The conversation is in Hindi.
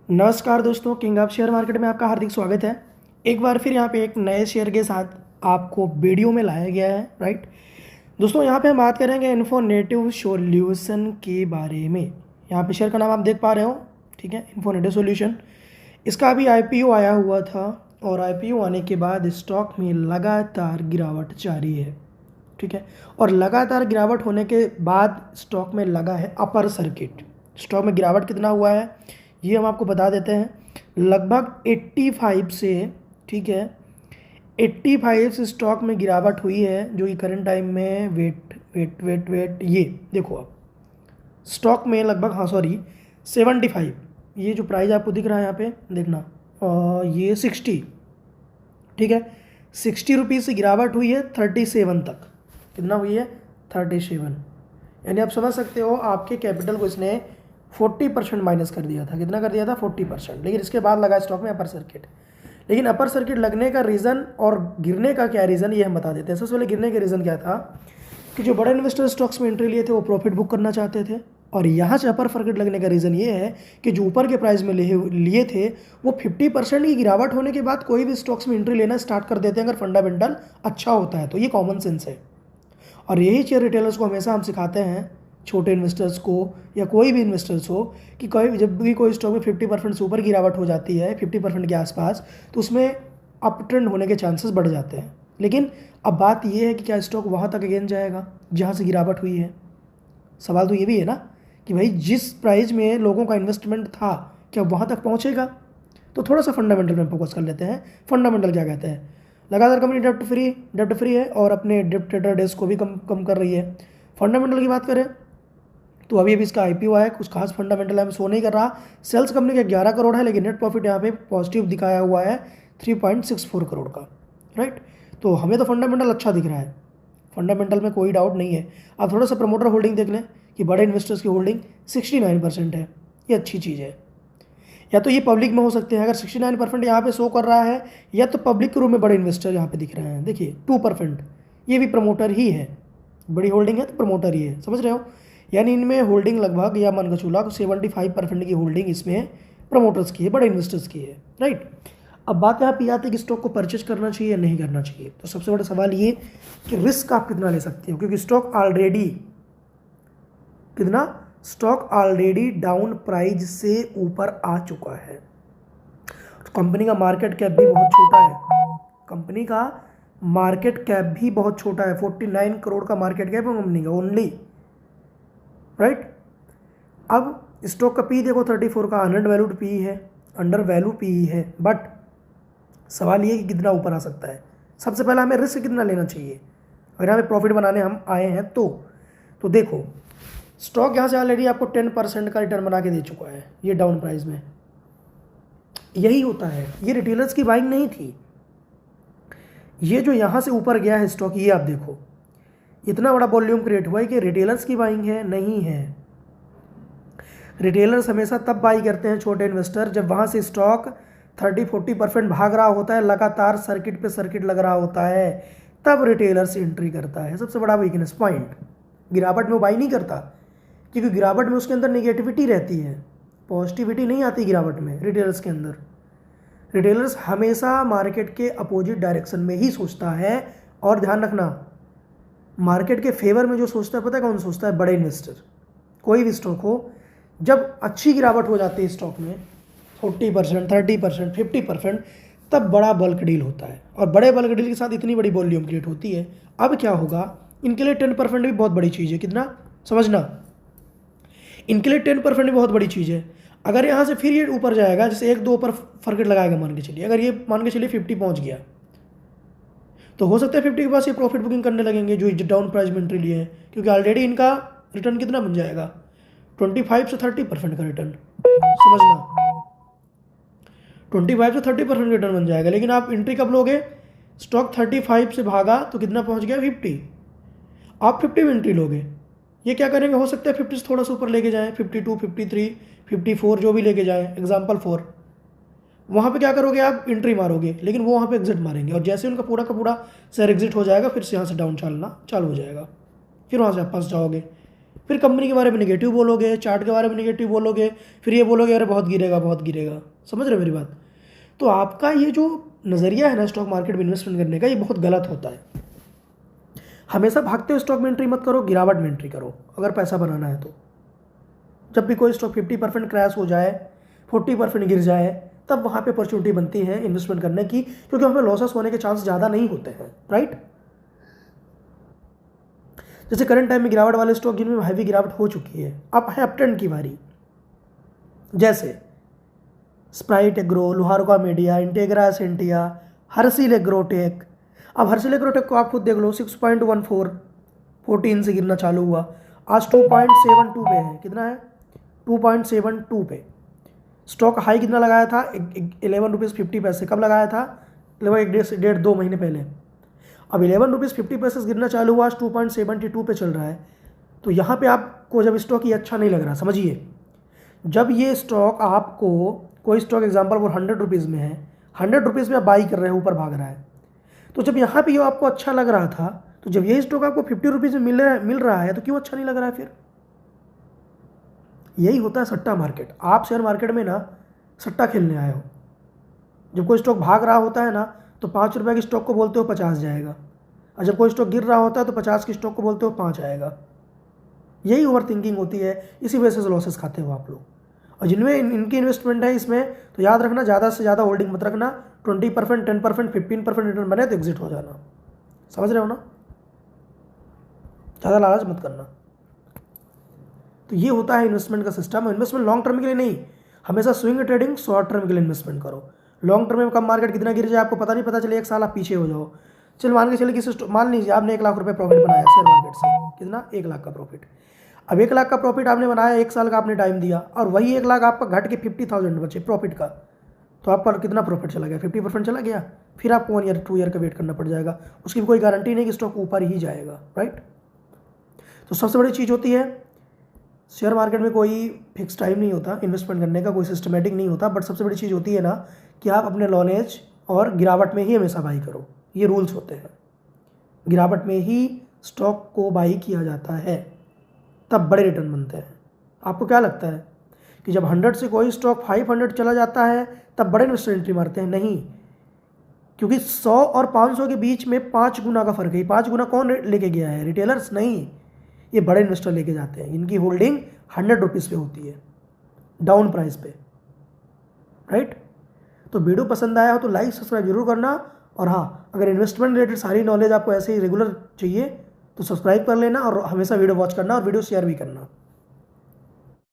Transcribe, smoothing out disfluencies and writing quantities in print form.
नमस्कार दोस्तों, किंग ऑफ शेयर मार्केट में आपका हार्दिक स्वागत है। एक बार फिर यहाँ पे एक नए शेयर के साथ आपको वीडियो में लाया गया है। राइट दोस्तों, यहाँ पे हम बात करेंगे इन्फोनेटिव सॉल्यूशन के बारे में। यहाँ पे शेयर का नाम आप देख पा रहे हो, ठीक है, इन्फोनेटिव सॉल्यूशन। इसका अभी आईपीओ आया हुआ था और आईपीओ आने के बाद स्टॉक में लगातार गिरावट जारी है, ठीक है। और लगातार गिरावट होने के बाद स्टॉक में लगा है अपर सर्किट। स्टॉक में गिरावट कितना हुआ है ये हम आपको बता देते हैं। लगभग 85 से, ठीक है, 85 से स्टॉक में गिरावट हुई है, जो कि करंट टाइम में वेट ये देखो आप स्टॉक में लगभग, हाँ सॉरी 75, ये जो प्राइस आपको दिख रहा है यहाँ पे देखना, ये 60, ठीक है, 60 रुपीज़ से गिरावट हुई है 37 तक। कितना हुई है? 37। यानी आप समझ सकते हो आपके कैपिटल को इसने 40% माइनस कर दिया था। कितना कर दिया था? 40%। लेकिन इसके बाद लगा स्टॉक में अपर सर्किट। लेकिन अपर सर्किट लगने का रीज़न और गिरने का क्या रीज़न, ये हम बता देते हैं। सबसे पहले गिरने का रीज़न क्या था कि जो बड़े इन्वेस्टर स्टॉक्स में एंट्री लिए थे वो प्रॉफिट बुक करना चाहते थे। और यहाँ से अपर सर्किट लगने का रीज़न ये है कि जो ऊपर के प्राइस में लिए थे वो 50% की गिरावट होने के बाद कोई भी स्टॉक्स में एंट्री लेना स्टार्ट कर देते हैं अगर फंडामेंटल अच्छा होता है तो। ये कॉमन सेंस है और यही चीज़ रिटेलर्स को हमेशा हम सिखाते हैं, छोटे इन्वेस्टर्स को या कोई भी इन्वेस्टर्स हो, कि कोई जब भी कोई स्टॉक में 50% से ऊपर गिरावट हो जाती है, 50% के आसपास, तो उसमें अप ट्रेंड होने के चांसेस बढ़ जाते हैं। लेकिन अब बात यह है कि क्या स्टॉक वहाँ तक अगेन जाएगा जहाँ से गिरावट हुई है? सवाल तो ये भी है ना कि भाई जिस प्राइस में लोगों का इन्वेस्टमेंट था क्या वहाँ तक पहुँचेगा? तो थोड़ा सा फंडामेंटल में फोकस कर लेते हैं। फंडामेंटल क्या कहते हैं? लगातार कंपनी डेप्ट फ्री है और अपने डेप्ट डेज को भी कम कर रही है। फंडामेंटल की बात करें तो अभी इसका आईपीओ आया, कुछ खास फंडामेंटल है, शो नहीं कर रहा। सेल्स कंपनी का 11 करोड़ है, लेकिन नेट प्रॉफिट यहाँ पे पॉजिटिव दिखाया हुआ है 3.64 करोड़ का। राइट, तो हमें तो फंडामेंटल अच्छा दिख रहा है, फंडामेंटल में कोई डाउट नहीं है। आप थोड़ा सा प्रमोटर होल्डिंग देख लें कि बड़े इन्वेस्टर्स की होल्डिंग 69% है, ये अच्छी चीज़ है। या तो ये पब्लिक में हो सकते हैं, अगर 69% यहाँ पे शो कर रहा है, या तो पब्लिक के रूप में बड़े इन्वेस्टर यहाँ पे दिख रहे हैं। देखिए 2%, ये भी प्रमोटर ही है, बड़ी होल्डिंग है तो प्रमोटर ही है, समझ रहे हो? यानी इनमें होल्डिंग लगभग, या मान के चूल्हा 75% की होल्डिंग इसमें प्रमोटर्स की है, बड़े इन्वेस्टर्स की है। राइट, अब बात यहाँ पे आती है कि स्टॉक को परचेज करना चाहिए या नहीं करना चाहिए। तो सबसे बड़ा सवाल ये कि रिस्क आप कितना ले सकते हो, क्योंकि स्टॉक ऑलरेडी डाउन प्राइस से ऊपर आ चुका है। कंपनी का मार्केट कैप भी बहुत छोटा है, कंपनी का मार्केट कैप भी बहुत छोटा है। 49 करोड़ का मार्केट कैप है कंपनी का ओनली। राइट, अब स्टॉक का पी देखो 34 का, अंडर वैल्यू पी है। बट सवाल ये कि कितना ऊपर आ सकता है। सबसे पहले हमें रिस्क कितना लेना चाहिए अगर हमें प्रॉफिट बनाने हम आए हैं तो देखो स्टॉक यहाँ से ऑलरेडी आपको 10% का रिटर्न बना के दे चुका है, ये डाउन प्राइस में। यही होता है, ये रिटेलर्स की बाइंग नहीं थी। ये जो यहाँ से ऊपर गया है स्टॉक, ये आप देखो इतना बड़ा वॉल्यूम क्रिएट हुआ है कि रिटेलर्स की बाइंग है? नहीं है। रिटेलर्स हमेशा तब बाई करते हैं, छोटे इन्वेस्टर, जब वहाँ से स्टॉक 30-40% भाग रहा होता है, लगातार सर्किट पे सर्किट लग रहा होता है, तब रिटेलर्स एंट्री करता है। सबसे बड़ा वीकनेस पॉइंट, गिरावट में वो बाई नहीं करता, क्योंकि गिरावट में उसके अंदर निगेटिविटी रहती है, पॉजिटिविटी नहीं आती गिरावट में रिटेलर्स के अंदर। रिटेलर्स हमेशा मार्केट के अपोजिट डायरेक्शन में ही सोचता है। और ध्यान रखना, मार्केट के फेवर में जो सोचता है, पता है कौन सोचता है? बड़े इन्वेस्टर। कोई भी स्टॉक हो, जब अच्छी गिरावट हो जाती है स्टॉक में 40%, 30%, 50%, तब बड़ा बल्क डील होता है। और बड़े बल्क डील के साथ इतनी बड़ी वॉल्यूम क्रिएट होती है। अब क्या होगा, इनके लिए 10% भी बहुत बड़ी चीज़ है। कितना? समझना, इनके लिए 10% भी बहुत बड़ी चीज़ है। अगर यहाँ से फिर ये ऊपर जाएगा, जैसे 1-2 ऊपर फर्केट लगाएगा, मान के चलिए, अगर ये मान के चलिए 50 पहुँच गया, तो हो सकता है 50 के पास ये प्रॉफिट बुकिंग करने लगेंगे जो डाउन प्राइस में एंट्री लिए हैं, क्योंकि ऑलरेडी इनका रिटर्न कितना बन जाएगा? 25 से 30% का रिटर्न। समझना, 25 से 30% रिटर्न बन जाएगा। लेकिन आप एंट्री कब लोगे? स्टॉक 35 से भागा तो कितना पहुंच गया? 50। आप 50 में एंट्री लोगे, ये क्या करेंगे? हो सकता है 50 से थोड़ा सा ऊपर लेके जाएं, 52, 53, 54 जो भी लेके जाएं, एग्जाम्पल 4। वहाँ पे क्या करोगे? आप एंट्री मारोगे, लेकिन वो वहाँ पे एग्जिट मारेंगे, और जैसे उनका पूरा का पूरा शेयर एग्जिट हो जाएगा, फिर से यहाँ से डाउन चलना चालू हो जाएगा, फिर वहाँ से आप फंस जाओगे। फिर कंपनी के बारे में नेगेटिव बोलोगे, चार्ट के बारे में नेगेटिव बोलोगे, फिर ये बोलोगे अरे बहुत गिरेगा बहुत गिरेगा। समझ रहे हो मेरी बात? तो आपका ये जो नज़रिया है ना स्टॉक मार्केट में इन्वेस्टमेंट करने का, ये बहुत गलत होता है। हमेशा भागते हुए स्टॉक में एंट्री मत करो, गिरावट में एंट्री करो अगर पैसा बनाना है तो। जब भी कोई स्टॉक 50% क्रैश हो जाए, 40% गिर जाए, तब वहाँ पे अपॉर्चुनिटी बनती है इन्वेस्टमेंट करने की, क्योंकि हमें लॉसेस होने के चांस ज़्यादा नहीं होते हैं, राइट। जैसे करंट टाइम में गिरावट वाले स्टॉक जिनमें हैवी गिरावट हो चुकी है, अब है अपट्रेंड की बारी। जैसे Sprite Agro, Loharuka media, Integra Essentia, Harsil agrotech. अब हर्सिल एग्रोटेक को आप खुद देख लो, 6.14 14 से गिरना चालू हुआ, आज 2.72 पे है। कितना है? 2.72 पे। स्टॉक हाई कितना लगाया था? 11 रुपीज़ 50 पैसे। कब लगाया था? लगभग 1.5 महीने पहले। अब 11 रुपीज़ 50 पैसे गिरना चालू हुआ, आज 2.72 पे चल रहा है। तो यहाँ पे आपको जब स्टॉक ये अच्छा नहीं लग रहा, समझिए, जब ये स्टॉक आपको, कोई स्टॉक एग्जांपल वो 100 रुपीज़ में है, 100 रुपीज़ में आप बाई कर रहे हैं, ऊपर भाग रहा है, तो जब यहाँ पे ये आपको अच्छा लग रहा था, तो जब ये स्टॉक आपको 50 रुपीज़ में मिल रहा है तो क्यों अच्छा नहीं लग रहा है फिर? यही होता है सट्टा मार्केट। आप शेयर मार्केट में ना सट्टा खेलने आए हो। जब कोई स्टॉक भाग रहा होता है ना, तो 5 रुपये के स्टॉक को बोलते हो 50 जाएगा, और जब कोई स्टॉक गिर रहा होता है तो 50 के स्टॉक को बोलते हो 5 आएगा। यही ओवर थिंकिंग होती है, इसी वजह से लॉसेस खाते हो आप लोग। और जिनमें इनकी इन्वेस्टमेंट है इसमें, तो याद रखना ज़्यादा से ज़्यादा होल्डिंग मत रखना। 20%, 10%, 15% रिटर्न बने तो एग्जिट हो जाना। समझ रहे हो ना? ज़्यादा लालच मत करना। तो ये होता है इन्वेस्टमेंट का सिस्टम। इन्वेस्टमेंट लॉन्ग टर्म के लिए नहीं, हमेशा स्विंग ट्रेडिंग, शॉर्ट टर्म के लिए इन्वेस्टमेंट करो। लॉन्ग टर्म में कब मार्केट कितना गिर जाए आपको पता नहीं, पता चले 1 साल आप पीछे हो जाओ। चल मान के चले किसी, मान लीजिए आपने 1 लाख रुपये प्रॉफिट बनाया शेयर मार्केट से। कितना? 1 लाख का प्रॉफिट। अब 1 लाख का प्रॉफिट आपने बनाया, 1 साल का आपने टाइम दिया, और वही 1 लाख आपका घट के 50,000 बचे प्रॉफिट का, तो आपका कितना प्रॉफिट चला गया? 50% चला गया। फिर आपको 1 ईयर 2 ईयर का वेट करना पड़ जाएगा। उसकी भी कोई गारंटी नहीं कि स्टॉक ऊपर ही जाएगा, राइट। तो सबसे बड़ी चीज़ होती है, शेयर मार्केट में कोई फिक्स टाइम नहीं होता इन्वेस्टमेंट करने का, कोई सिस्टमेटिक नहीं होता, बट सबसे बड़ी चीज़ होती है ना कि आप अपने नॉलेज और गिरावट में ही हमेशा बाई करो। ये रूल्स होते हैं। गिरावट में ही स्टॉक को बाई किया जाता है, तब बड़े रिटर्न बनते हैं। आपको क्या लगता है कि जब 100 से कोई स्टॉक 500 चला जाता है तब बड़े इन्वेस्टर एंट्री मारते हैं? नहीं, क्योंकि 100 और 500 के बीच में 5 गुना का फर्क है। 5 गुना कौन लेके गया है? रिटेलर्स नहीं, ये बड़े इन्वेस्टर लेके जाते हैं। इनकी होल्डिंग 100 रुपीज़ पे होती है, डाउन प्राइस पे, राइट। तो वीडियो पसंद आया हो तो लाइक सब्सक्राइब जरूर करना। और हाँ, अगर इन्वेस्टमेंट रिलेटेड सारी नॉलेज आपको ऐसे ही रेगुलर चाहिए तो सब्सक्राइब कर लेना, और हमेशा वीडियो वॉच करना और वीडियो शेयर भी करना।